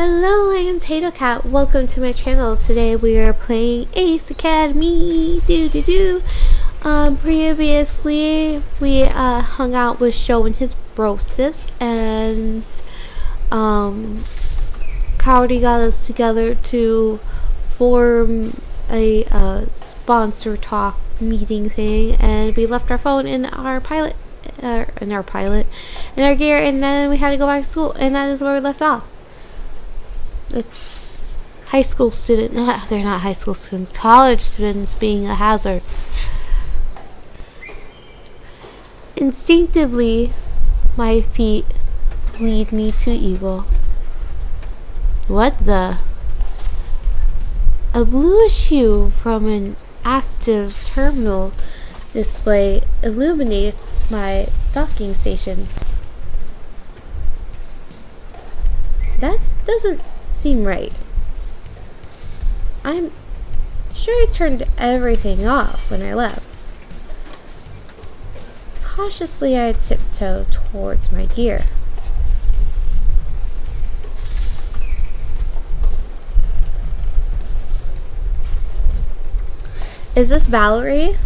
Hello, I am Tato Cat. Welcome to my channel. Today we are playing Ace Academy. Previously we hung out with Sho and his brosips, and Cowdy got us together to form a sponsor talk meeting thing, and we left our phone in our pilot, in our gear, and then we had to go back to school, and that is where we left off. The high school student, they're not high school students, college students being a hazard. Instinctively, my feet lead me to Eagle. What the? A bluish hue from an active terminal display illuminates my docking station. That doesn't seem right. I'm sure I turned everything off when I left. Cautiously, I tiptoe towards my gear. Is this Valerie?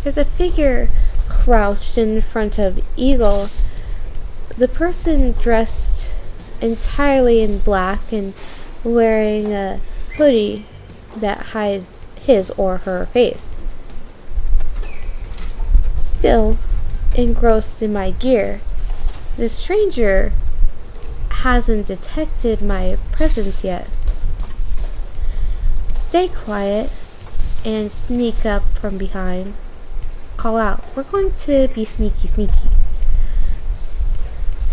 There's a figure crouched in front of Eagle. The person dressed entirely in black and wearing a hoodie that hides his or her face. Still engrossed in my gear, the stranger hasn't detected my presence yet. Stay quiet and sneak up from behind. Call out. We're going to be sneaky.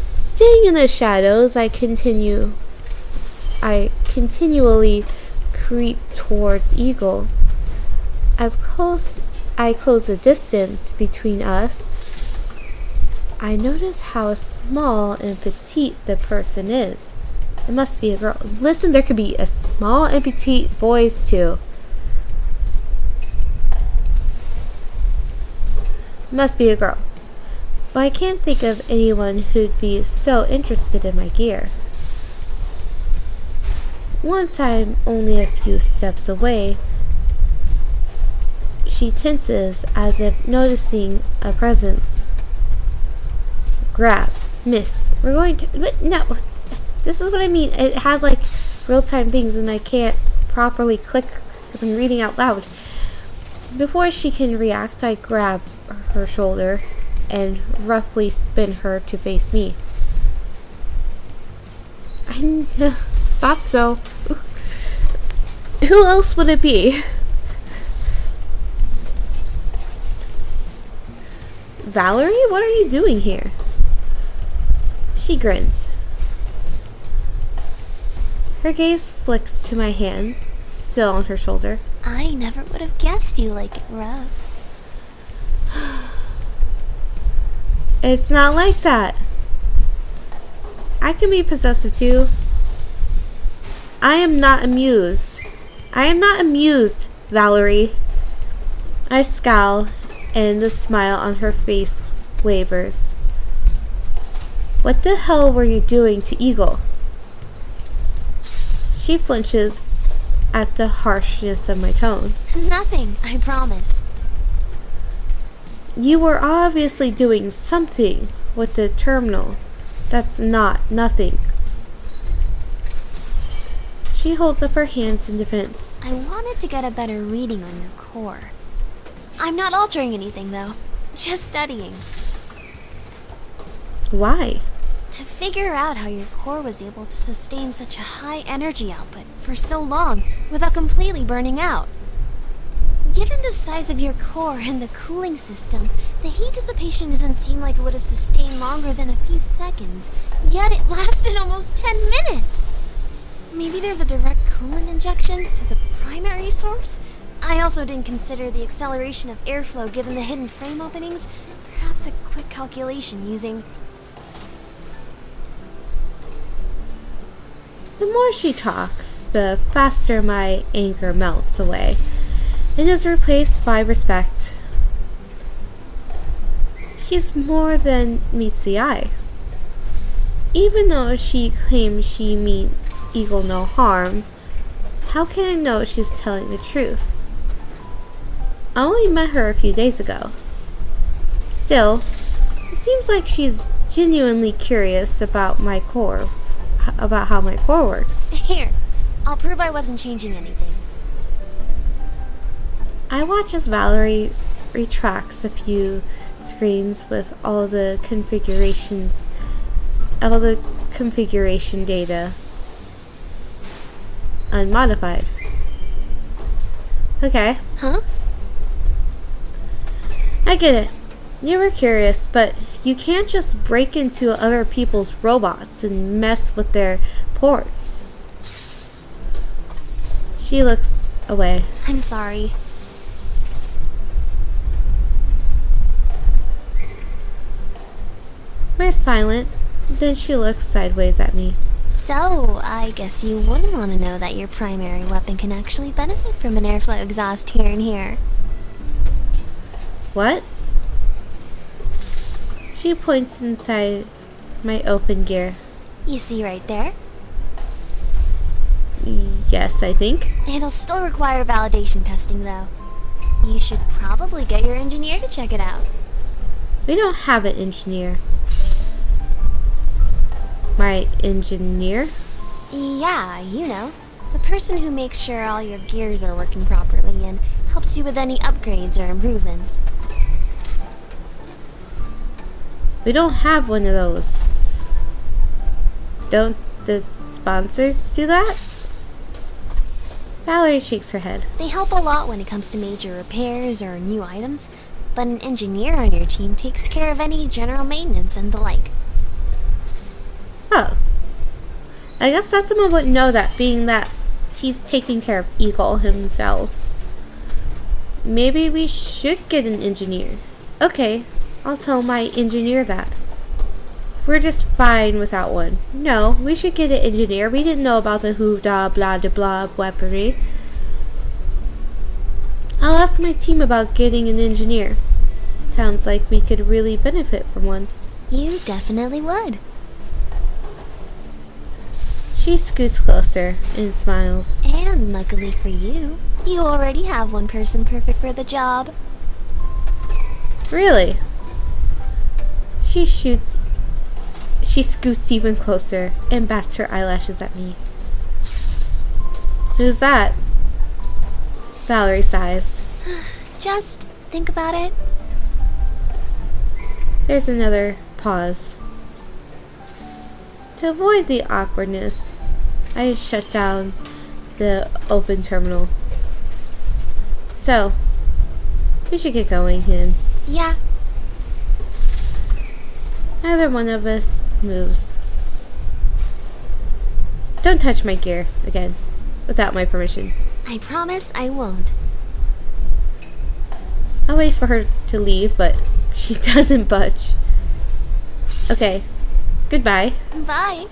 Staying in the shadows, I continually creep towards Eagle. As I close the distance between us, I notice how small and petite the person is. It must be a girl. Listen, there could be a small and petite boys too. Must be a girl. But I can't think of anyone who'd be so interested in my gear. Once I'm only a few steps away, she tenses as if noticing a presence. Grab. Miss. We're going to... No. This is what I mean. It has like real-time things and I can't properly click because I'm reading out loud. Before she can react, I grab her shoulder and roughly spin her to face me. I thought so. Who else would it be? Valerie, what are you doing here? She grins. Her gaze flicks to my hand, still on her shoulder. I never would have guessed you like it rough. It's not like that. I can be possessive too. I am not amused. Valerie. I scowl, and the smile on her face wavers. What the hell were you doing to Eagle? She flinches at the harshness of my tone. Nothing, I promise. You were obviously doing something with the terminal. That's not nothing. She holds up her hands in defense. I wanted to get a better reading on your core. I'm not altering anything though, just studying. Why? To figure out how your core was able to sustain such a high energy output for so long without completely burning out. Given the size of your core and the cooling system, the heat dissipation doesn't seem like it would have sustained longer than a few seconds, yet it lasted almost 10 minutes! Maybe there's a direct coolant injection to the primary source? I also didn't consider the acceleration of airflow given the hidden frame openings. Perhaps a quick calculation using... The more she talks, the faster my anger melts away. It is replaced by respect. She's more than meets the eye. Even though she claims she means Eagle no harm, how can I know she's telling the truth? I only met her a few days ago. Still, it seems like she's genuinely curious about my core, about how my core works. Here, I'll prove I wasn't changing anything. I watch as Valerie retracts a few screens with all the configuration data unmodified. Okay. Huh? I get it. You were curious, but you can't just break into other people's robots and mess with their ports. She looks away. I'm sorry. We're silent. Then she looks sideways at me. So, I guess you wouldn't want to know that your primary weapon can actually benefit from an airflow exhaust here and here. What? She points inside my open gear. You see right there? Yes, I think. It'll still require validation testing, though. You should probably get your engineer to check it out. We don't have an engineer. My engineer? Yeah, you know. The person who makes sure all your gears are working properly and helps you with any upgrades or improvements. We don't have one of those. Don't the sponsors do that? Valerie shakes her head. They help a lot when it comes to major repairs or new items, but an engineer on your team takes care of any general maintenance and the like. Oh. I guess that someone would know that, being that he's taking care of Eagle himself. Maybe we should get an engineer. Okay, I'll tell my engineer that. We're just fine without one. No, we should get an engineer. We didn't know about the hoopda blah de blah weaponry. I'll ask my team about getting an engineer. Sounds like we could really benefit from one. You definitely would. She scoots closer and smiles. And luckily for you, you already have one person perfect for the job. Really? She scoots even closer and bats her eyelashes at me. Who's that? Valerie sighs. Just think about it. There's another pause. To avoid the awkwardness, I shut down the open terminal. So, we should get going, Hin. Yeah. Neither one of us moves. Don't touch my gear again, without my permission. I promise I won't. I'll wait for her to leave, but she doesn't budge. Okay, goodbye. Bye.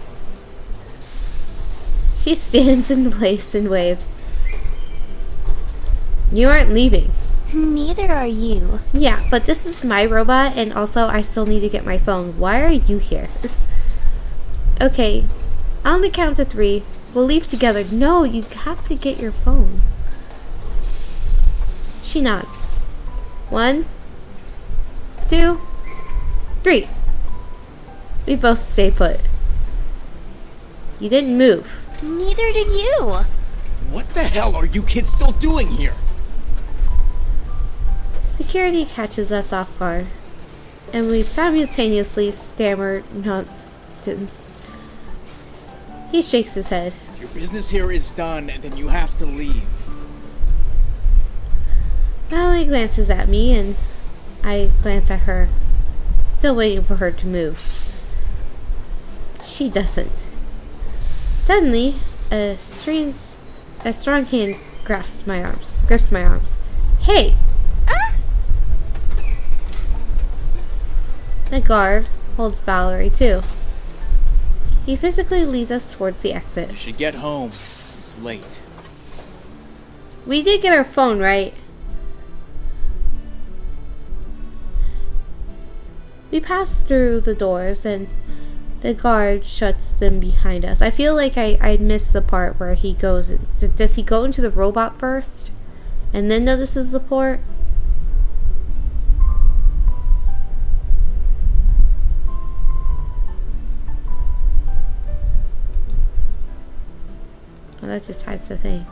She stands in place and waves. You aren't leaving. Neither are you. Yeah, but this is my robot, and also I still need to get my phone. Why are you here? Okay, on the count to 3, we'll leave together. No, you have to get your phone. She nods. 1, 2, 3. We both stay put. You didn't move. Neither did you. What the hell are you kids still doing here? Security catches us off guard, and we simultaneously stammer nonsense. He shakes his head. If your business here is done, then you have to leave. Valerie glances at me, and I glance at her, still waiting for her to move. She doesn't. Suddenly, a strong hand grips my arms. Hey! The guard holds Valerie too. He physically leads us towards the exit. You should get home. It's late. We did get our phone, right? We pass through the doors and the guard shuts them behind us. I feel like I missed the part where he goes. Does he go into the robot first and then notices the port? Oh, that just hides the thing.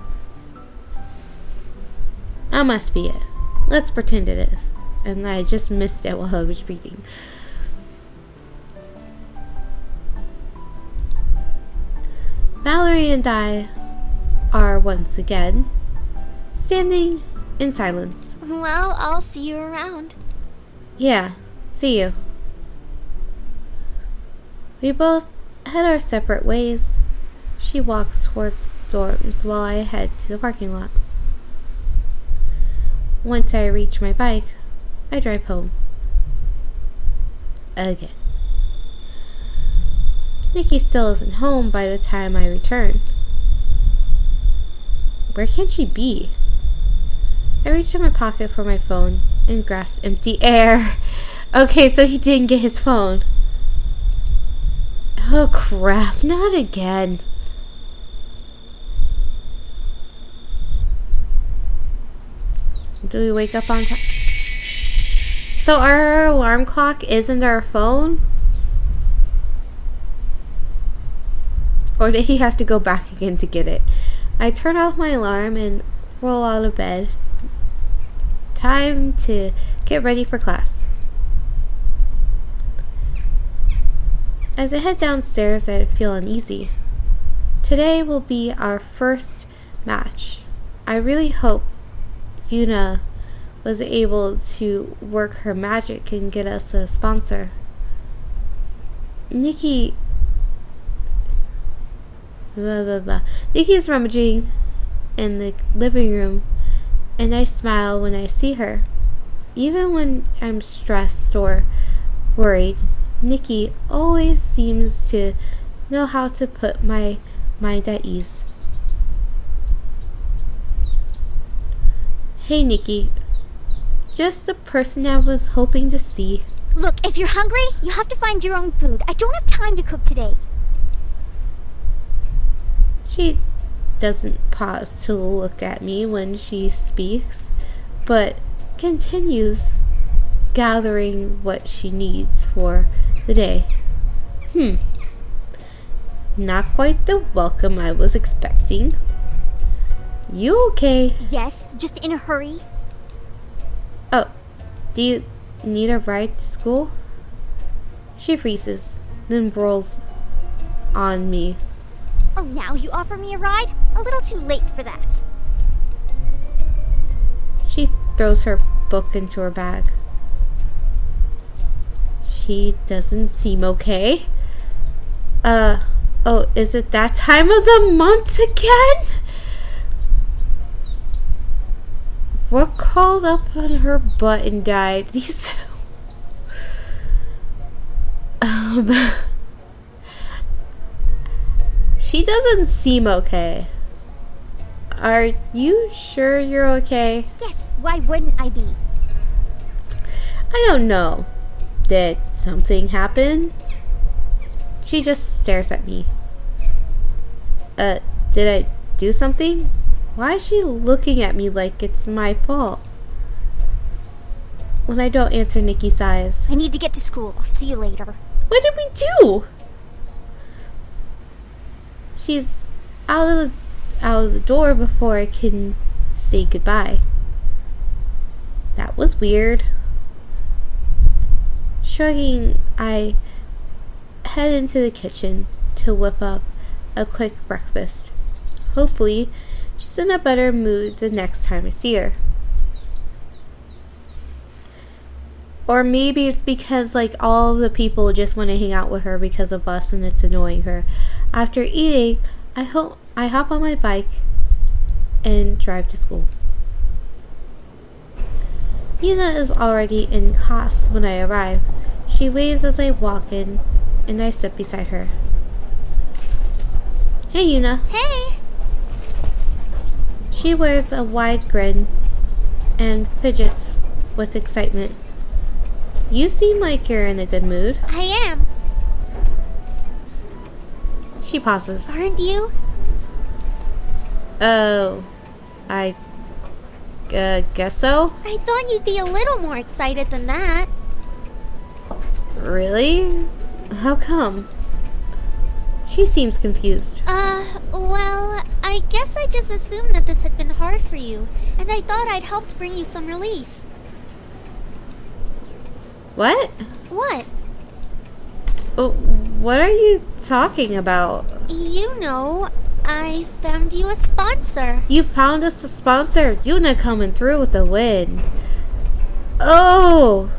That must be it. Let's pretend it is. And I just missed it while I was reading. Valerie and I are once again standing in silence. Well, I'll see you around. Yeah, see you. We both head our separate ways. She walks towards dorms while I head to the parking lot. Once I reach my bike, I drive home. Again. Nikki still isn't home by the time I return. Where can she be? I reach in my pocket for my phone and grasp empty air. Okay, so he didn't get his phone. Oh crap, not again. Do we wake up on time? So our alarm clock isn't our phone? Or did he have to go back again to get it? I turn off my alarm and roll out of bed. Time to get ready for class. As I head downstairs, I feel uneasy. Today will be our first match. I really hope Yunna was able to work her magic and get us a sponsor. Nikki is rummaging in the living room, and I smile when I see her. Even when I'm stressed or worried, Nikki always seems to know how to put my mind at ease. Hey Nikki, just the person I was hoping to see. Look, if you're hungry, you have to find your own food. I don't have time to cook today. She doesn't pause to look at me when she speaks, but continues gathering what she needs for the day. Not quite the welcome I was expecting. You okay? Yes, just in a hurry. Oh, do you need a ride to school? She freezes, then rolls on me. Oh, now you offer me a ride? A little too late for that. She throws her book into her bag. She doesn't seem okay. Oh, is it that time of the month again? What crawled up on her butt and died? These she doesn't seem okay. Are you sure you're okay? Yes, why wouldn't I be? I don't know. Did something happen? She just stares at me. Did I do something? Why is she looking at me like it's my fault? When I don't answer Nikki's eyes. I need to get to school. I'll see you later. What did we do? She's out of the door before I can say goodbye. That was weird. Shrugging, I head into the kitchen to whip up a quick breakfast. Hopefully, she's in a better mood the next time I see her. Or maybe it's because like all of the people just want to hang out with her because of us and it's annoying her. After eating, I hop on my bike and drive to school. Yunna is already in class when I arrive. She waves as I walk in and I sit beside her. Hey Yunna. Hey! She wears a wide grin and fidgets with excitement. You seem like you're in a good mood. I am. She pauses. Aren't you? Oh, I guess so? I thought you'd be a little more excited than that. Really? How come? She seems confused. Well, I guess I just assumed that this had been hard for you, and I thought I'd helped bring you some relief. What? What? Oh, what are you talking about? You know, I found you a sponsor. You found us a sponsor. Yunna coming through with a win. Oh!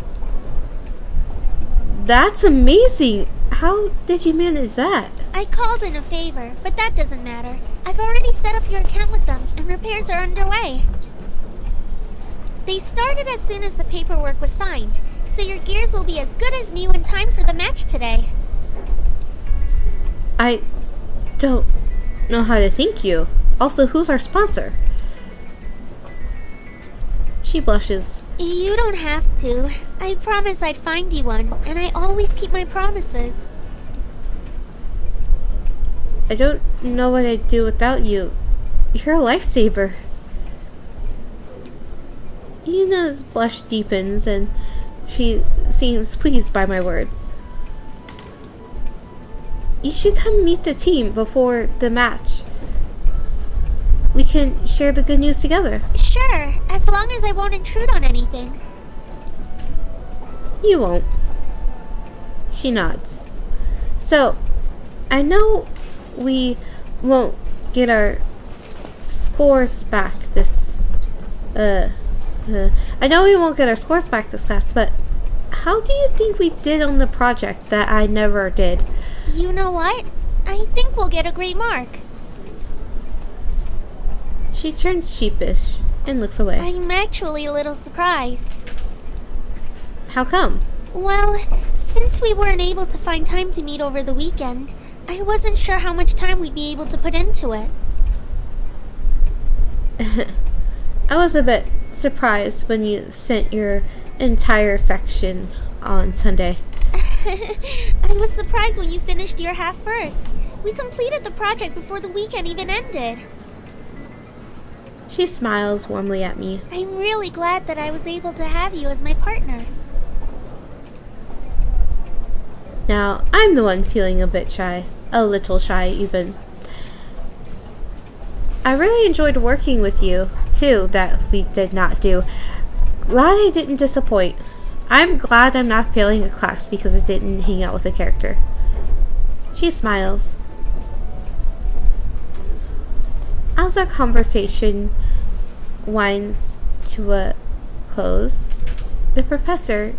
That's amazing. How did you manage that? I called in a favor, but that doesn't matter. I've already set up your account with them, and repairs are underway. They started as soon as the paperwork was signed, so your gears will be as good as new in time for the match today. I don't know how to thank you. Also, who's our sponsor? She blushes. You don't have to. I promised I'd find you one, and I always keep my promises. I don't know what I'd do without you. You're a lifesaver. Yunna's blush deepens and she seems pleased by my words. You should come meet the team before the match. We can share the good news together. Sure, as long as I won't intrude on anything. You won't. She nods. So, I know we won't get our scores back this I know we won't get our scores back this class, but how do you think we did on the project that I never did? You know what? I think we'll get a great mark. She turns sheepish and looks away. I'm actually a little surprised. How come? Well, since we weren't able to find time to meet over the weekend, I wasn't sure how much time we'd be able to put into it. I was a bit surprised when you sent your entire section on Sunday. I was surprised when you finished your half first. We completed the project before the weekend even ended. She smiles warmly at me. I'm really glad that I was able to have you as my partner. Now, I'm the one feeling a bit shy. A little shy, even. I really enjoyed working with you, too, that we did not do. Glad I didn't disappoint. I'm glad I'm not failing a class because I didn't hang out with a character. She smiles. As our conversation winds to a close, the professor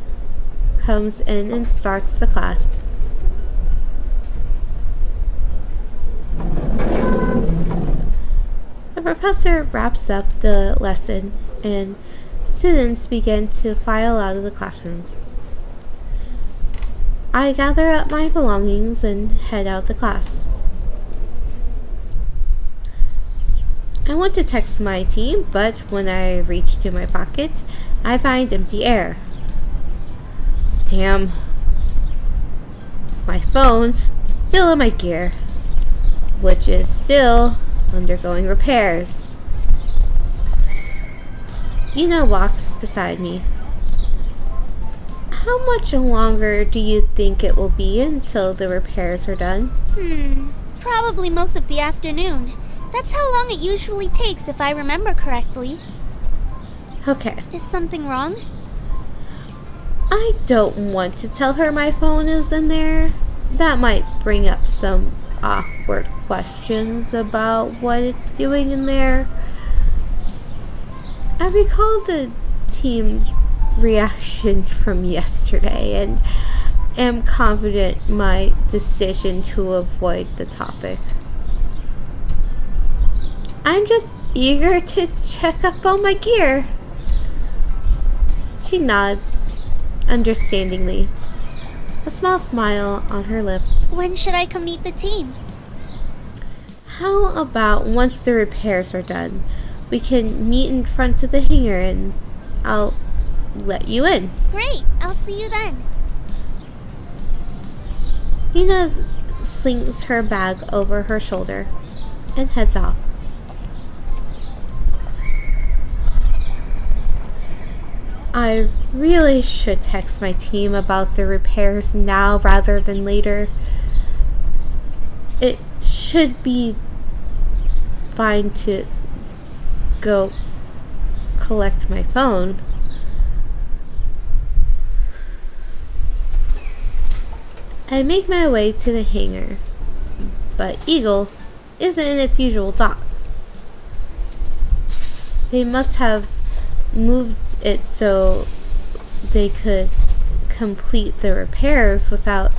comes in and starts the class. The professor wraps up the lesson and students begin to file out of the classroom. I gather up my belongings and head out the class. I want to text my team, but when I reach to my pocket, I find empty air. Damn. My phone's still in my gear, which is still undergoing repairs. Yunna walks beside me. How much longer do you think it will be until the repairs are done? Probably most of the afternoon. That's how long it usually takes if I remember correctly. Okay. Is something wrong? I don't want to tell her my phone is in there. That might bring up some awkward questions about what it's doing in there. I recall the team's reaction from yesterday and am confident my decision to avoid the topic. I'm just eager to check up on my gear. She nods understandingly, a small smile on her lips. When should I come meet the team? How about once the repairs are done, we can meet in front of the hangar and I'll let you in. Great, I'll see you then. Yunna slings her bag over her shoulder and heads off. I really should text my team about the repairs now rather than later. It should be fine to go collect my phone. I make my way to the hangar, but Eagle isn't in its usual dock. They must have moved it so they could complete the repairs without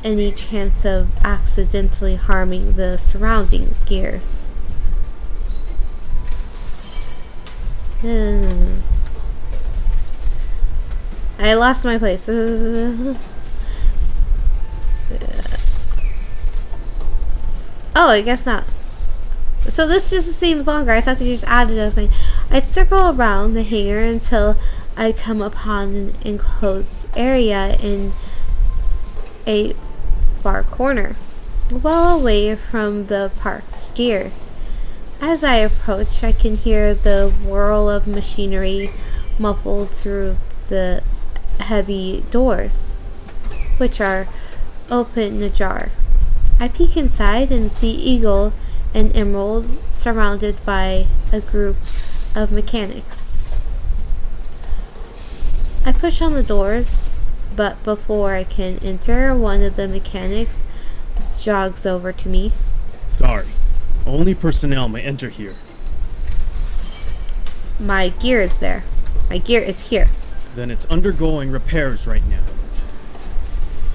any chance of accidentally harming the surrounding gears. I lost my place. Oh, I guess not. So this just seems longer. I thought they just added a thing. I circle around the hangar until I come upon an enclosed area in a far corner, well away from the park's gears. As I approach, I can hear the whirl of machinery muffled through the heavy doors, which are open ajar. I peek inside and see Eagle and Emerald surrounded by a group of mechanics. I push on the doors, but before I can enter, one of the mechanics jogs over to me. Sorry, only personnel may enter here. My gear is there. My gear is here. Then it's undergoing repairs right now.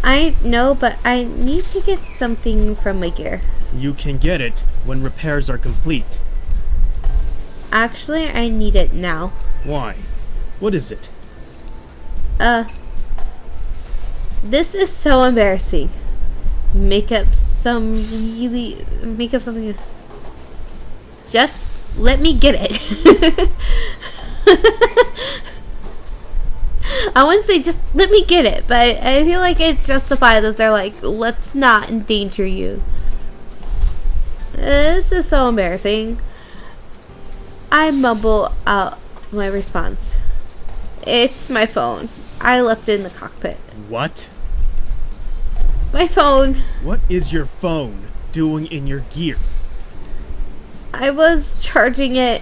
I know, but I need to get something from my gear. You can get it when repairs are complete. Actually, I need it now. Why? What is it? This is so embarrassing. Make up something. Just let me get it. I wouldn't say just let me get it, but I feel like it's justified that they're like, let's not endanger you. This is so embarrassing. I mumble out my response. It's my phone. I left it in the cockpit. What? My phone. What is your phone doing in your gear? I was charging it.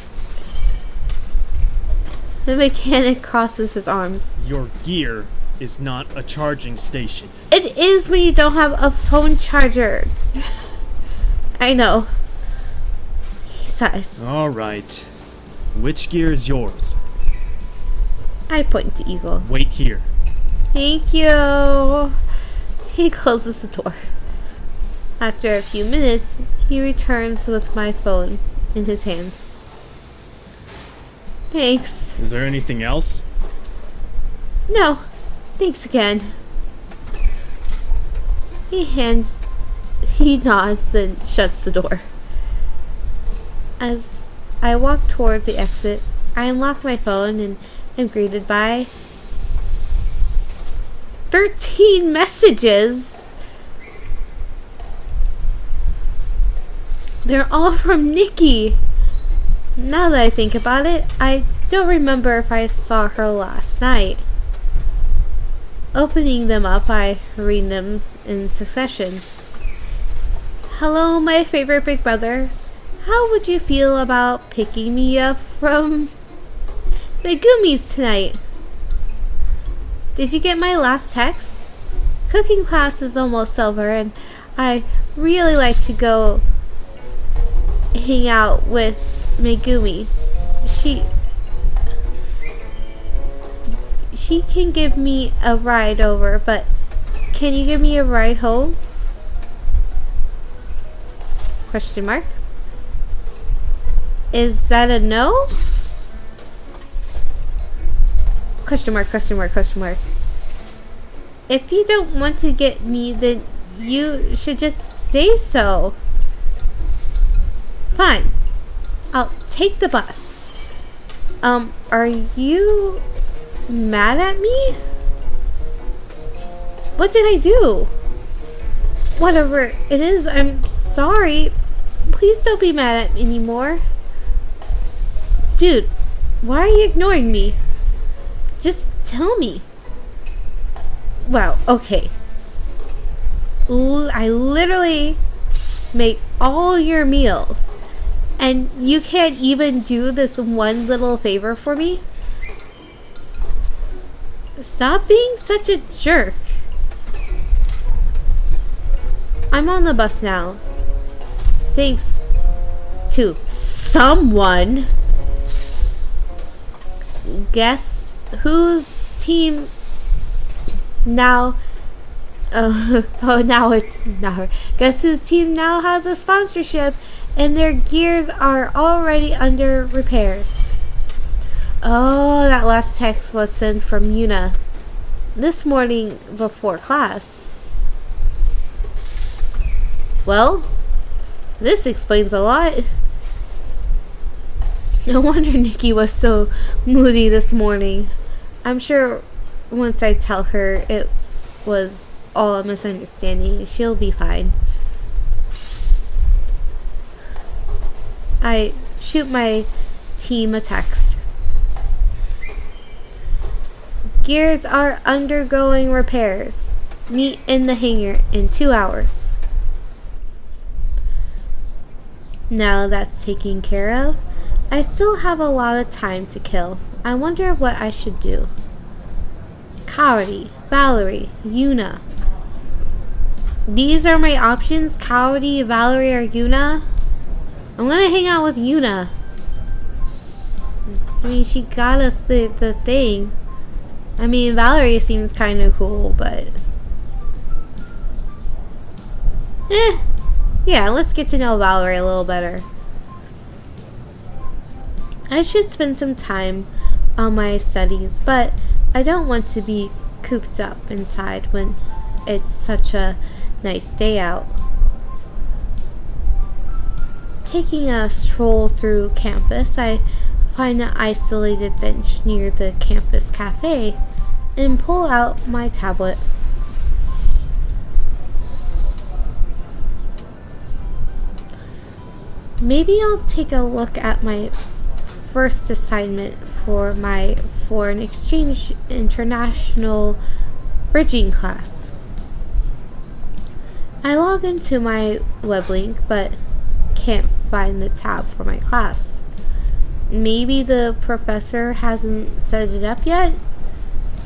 The mechanic crosses his arms. Your gear is not a charging station. It is when you don't have a phone charger. I know. He sighs. Alright. Which gear is yours? I point to Eagle. Wait here. Thank you. He closes the door. After a few minutes, he returns with my phone in his hand. Thanks. Is there anything else? No. Thanks again. He nods and shuts the door. As I walk towards the exit, I unlock my phone and am greeted by 13 messages. They're all from Nikki. Now that I think about it, I don't remember if I saw her last night. Opening them up, I read them in succession. Hello, my favorite big brother. How would you feel about picking me up from Megumi's tonight? Did you get my last text? Cooking class is almost over and I really like to go hang out with Megumi. She can give me a ride over, but can you give me a ride home? Question mark. Is that a no? Question mark, question mark, question mark. If you don't want to get me, then you should just say so. Fine. I'll take the bus. Are you mad at me? What did I do? Whatever it is, I'm sorry. Please don't be mad at me anymore. Dude, why are you ignoring me? Just tell me. Well, okay. I literally make all your meals, and you can't even do this one little favor for me? Stop being such a jerk. I'm on the bus now. Thanks to someone. Guess whose team now? Guess whose team now has a sponsorship, and their gears are already under repairs. Oh, that last text was sent from Yunna this morning before class. Well, this explains a lot. No wonder Nikki was so moody this morning. I'm sure once I tell her it was all a misunderstanding, she'll be fine. I shoot my team a text. Gears are undergoing repairs. Meet in the hangar in 2 hours. Now that's taken care of, I still have a lot of time to kill. I wonder what I should do. Coyote, Valerie, Yunna. These are my options: Coyote, Valerie, or Yunna. I'm gonna hang out with Yunna. I mean, she got us the thing. I mean, Valerie seems kind of cool, but... yeah, let's get to know Valerie a little better. I should spend some time on my studies, but I don't want to be cooped up inside when it's such a nice day out. Taking a stroll through campus, I find an isolated bench near the campus cafe and pull out my tablet. Maybe I'll take a look at my first assignment for my foreign exchange international bridging class. I log into my web link but can't find the tab for my class. Maybe the professor hasn't set it up yet?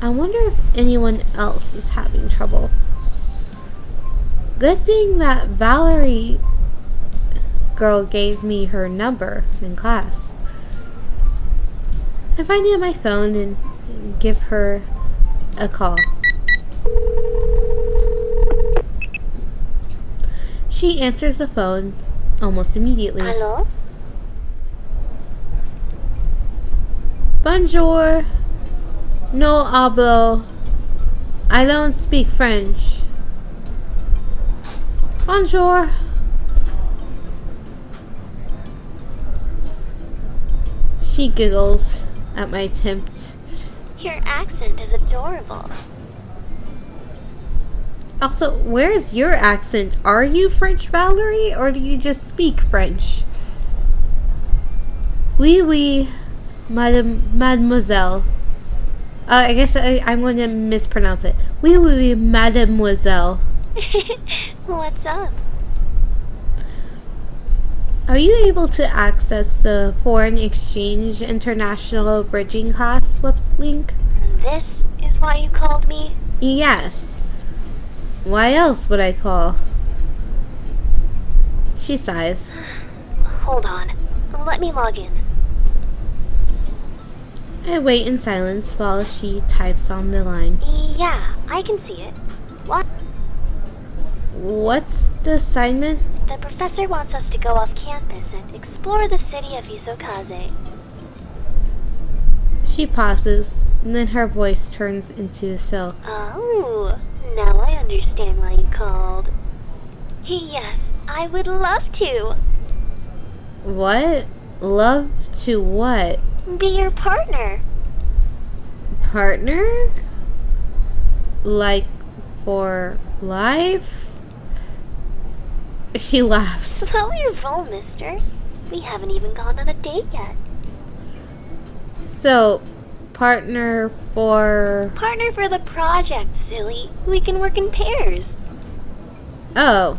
I wonder if anyone else is having trouble. Good thing that Valerie girl gave me her number in class. I find it on my phone and give her a call. She answers the phone almost immediately. Hello? Bonjour. No hablo. I don't speak French. Bonjour. She giggles at my attempt. Your accent is adorable. Also, where is your accent? Are you French, Valerie, or do you just speak French? Oui, oui, mademoiselle. I guess I'm going to mispronounce it. Oui, oui, oui, mademoiselle. What's up? Are you able to access the Foreign Exchange International Bridging class web link? This is why you called me? Yes. Why else would I call? She sighs. Hold on. Let me log in. I wait in silence while she types on the line. Yeah, I can see it. What? What's the assignment? The professor wants us to go off campus and explore the city of Isokaze. She pauses, and then her voice turns into a silk. Oh, now I understand why you called. Yes, I would love to. What? Love to what? Be your partner. partner? Like, for life? She laughs. Slow your roll, mister. We haven't even gone on a date yet. So, partner for... Partner for the project, silly. We can work in pairs. Oh.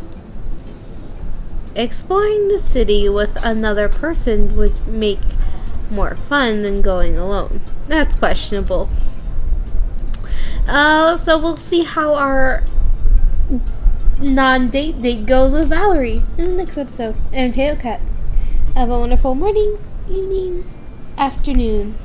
Exploring the city with another person would make more fun than going alone. That's questionable. So we'll see how our non-date date goes with Valerie in the next episode. And Tail Cat. Have a wonderful morning, evening, afternoon.